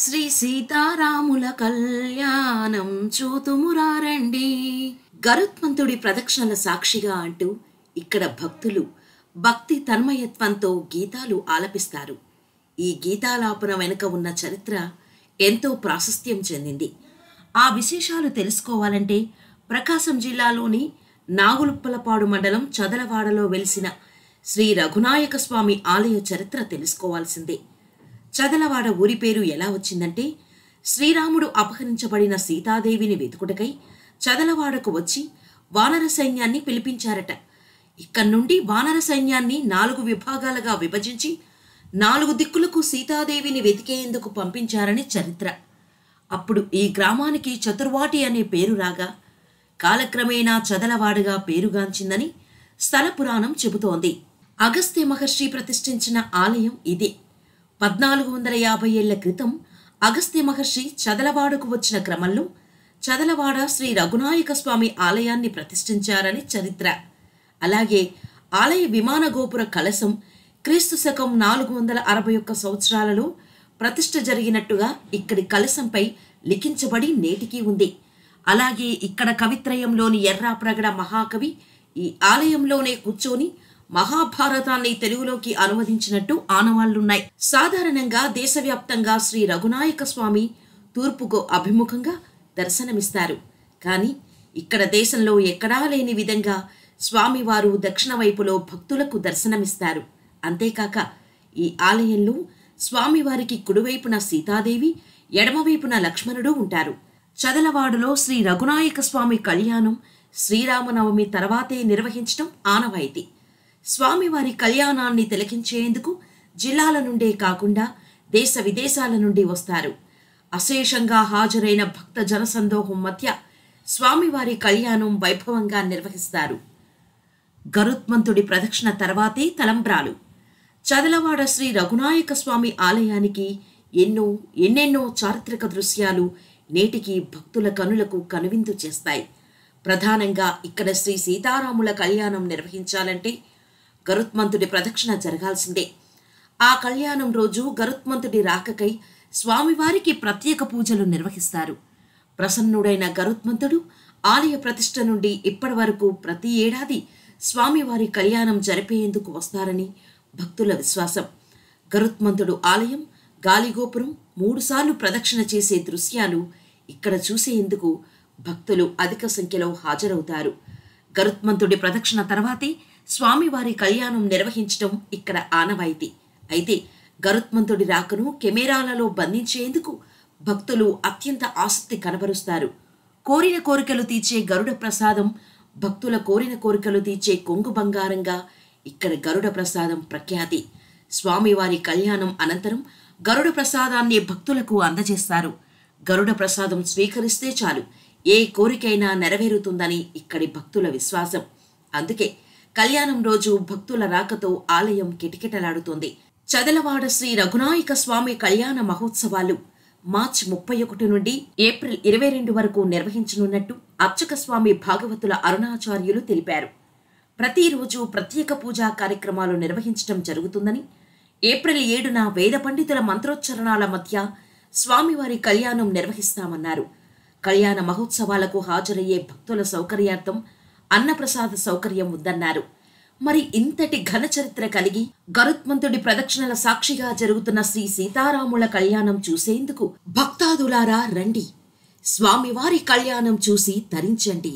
శ్రీ సీతారాముల కళ్యాణం చూతుమురారండి. గరుత్మంతుడి ప్రదక్షిణల సాక్షిగా అంటూ ఇక్కడ భక్తులు భక్తి తన్మయత్వంతో గీతాలు ఆలపిస్తారు. ఈ గీతాలాపన వెనుక ఉన్న చరిత్ర ఎంతో ప్రాశస్త్యం చెందింది. ఆ విశేషాలు తెలుసుకోవాలంటే ప్రకాశం జిల్లాలోని నాగులుప్పలపాడు మండలం చదలవాడలో వెలిసిన శ్రీ రఘునాయక స్వామి ఆలయ చరిత్ర తెలుసుకోవాల్సిందే. చదలవాడ ఊరి పేరు ఎలా వచ్చిందంటే, శ్రీరాముడు అపహరించబడిన సీతాదేవిని వెతుకుటకై చదలవాడకు వచ్చి వానర సైన్యాన్ని పిలిపించారట. ఇక్కడి నుండి వానర సైన్యాన్ని 4 విభాగాలుగా విభజించి 4 దిక్కులకు సీతాదేవిని వెతికేందుకు పంపించారని చరిత్ర. అప్పుడు ఈ గ్రామానికి చతుర్వాటి అనే పేరు రాగా కాలక్రమేణా చదలవాడగా పేరుగాంచిందని స్థల పురాణం చెబుతోంది. అగస్త్య మహర్షి ప్రతిష్ఠించిన ఆలయం ఇదే. 1450 ఏళ్ల క్రితం అగస్త్య మహర్షి చదలవాడకు వచ్చిన క్రమంలో చదలవాడ శ్రీ రఘునాయక స్వామి ఆలయాన్ని ప్రతిష్ఠించారని చరిత్ర. అలాగే ఆలయ విమాన గోపుర కలశం క్రీస్తు శకం 461 సంవత్సరాలలో ప్రతిష్ఠ జరిగినట్టుగా ఇక్కడి కలశంపై లిఖించబడి నేటికీ ఉంది. అలాగే ఇక్కడ కవిత్రయంలోని ఎర్రాప్రగడ మహాకవి ఈ ఆలయంలోనే కూర్చొని మహాభారతాన్ని తెలుగులోకి అనువదించినట్టు ఆనవాళ్లున్నాయి. సాధారణంగా దేశవ్యాప్తంగా శ్రీ రఘునాయక స్వామి తూర్పుకు అభిముఖంగా దర్శనమిస్తారు. కానీ ఇక్కడ దేశంలో ఎక్కడా లేని విధంగా స్వామివారు దక్షిణ వైపులో భక్తులకు దర్శనమిస్తారు. అంతేకాక ఈ ఆలయంలో స్వామివారికి కుడివైపున సీతాదేవి, ఎడమవైపున లక్ష్మణుడు ఉంటారు. చదలవాడలో శ్రీ రఘునాయక స్వామి కళ్యాణం శ్రీరామనవమి తర్వాతే నిర్వహించడం ఆనవాయితీ. స్వామివారి కళ్యాణాన్ని తిలకించేందుకు జిల్లాల నుండే కాకుండా దేశ విదేశాల నుండి వస్తారు. అశేషంగా హాజరైన భక్త జనసందోహం మధ్య స్వామివారి కళ్యాణం వైభవంగా నిర్వహిస్తారు. గరుత్మంతుడి ప్రదక్షిణ తర్వాతే తలంబ్రాలు. చదలవాడ శ్రీ రఘునాయక స్వామి ఆలయానికి ఎన్నెన్నో చారిత్రక దృశ్యాలు నేటికి భక్తుల కనులకు కనువిందు చేస్తాయి. ప్రధానంగా ఇక్కడ శ్రీ సీతారాముల కళ్యాణం నిర్వహించాలంటే గరుత్మంతుడి ప్రదక్షిణ జరగాల్సిందే. ఆ కళ్యాణం రోజు గరుత్మంతుడి రాకకై స్వామివారికి ప్రత్యేక పూజలు నిర్వహిస్తారు. ప్రసన్నుడైన గరుత్మంతుడు ఆలయ ప్రతిష్ఠ నుండి ఇప్పటి వరకు ప్రతి ఏడాది స్వామివారి కళ్యాణం జరిపేందుకు వస్తారని భక్తుల విశ్వాసం. గరుత్మంతుడు ఆలయం గాలిగోపురం 3 సార్లు ప్రదక్షిణ చేసే దృశ్యాలు ఇక్కడ చూసేందుకు భక్తులు అధిక సంఖ్యలో హాజరవుతారు. గరుత్మంతుడి ప్రదక్షిణ తర్వాతే స్వామివారి కళ్యాణం నిర్వహించడం ఇక్కడ ఆనవాయితీ. అయితే గరుత్మంతుడి రాకను కెమెరాలలో బంధించేందుకు భక్తులు అత్యంత ఆసక్తి కనబరుస్తారు. కోరిన కోరికలు తీర్చే గరుడ ప్రసాదం, భక్తుల కోరిన కోరికలు తీర్చే కొంగు బంగారంగా ఇక్కడ గరుడ ప్రసాదం ప్రఖ్యాతి. స్వామివారి కళ్యాణం అనంతరం గరుడ ప్రసాదాన్ని భక్తులకు అందజేస్తారు. గరుడ ప్రసాదం స్వీకరిస్తే చాలు ఏ కోరికైనా నెరవేరుతుందని ఇక్కడి భక్తుల విశ్వాసం. అందుకే కళ్యాణం రోజు భక్తుల రాకతో ఆలయం కిటకిటలాడుతోంది. చదలవాడ శ్రీ రఘునాయక స్వామి కళ్యాణ మహోత్సవాలు మార్చి 31 నుండి ఏప్రిల్ 22 వరకు నిర్వహించనున్నట్టు అర్చక స్వామి భాగవతుల అరుణాచార్యులు తెలిపారు. ప్రతిరోజు ప్రత్యేక పూజా కార్యక్రమాలు నిర్వహించడం జరుగుతుందని, ఏప్రిల్ 7న వేద పండితుల మంత్రోచ్చరణాల మధ్య స్వామివారి కళ్యాణం నిర్వహిస్తామన్నారు. కళ్యాణ మహోత్సవాలకు హాజరయ్యే భక్తుల సౌకర్యార్థం అన్నప్రసాద సౌకర్యం ఉందన్నారు. మరి ఇంతటి ఘన చరిత్ర కలిగి గరుత్మంతుడి ప్రదక్షిణల సాక్షిగా జరుగుతున్న శ్రీ సీతారాముల కళ్యాణం చూసేందుకు భక్తాదులారా రండి. స్వామివారి కళ్యాణం చూసి తరించండి.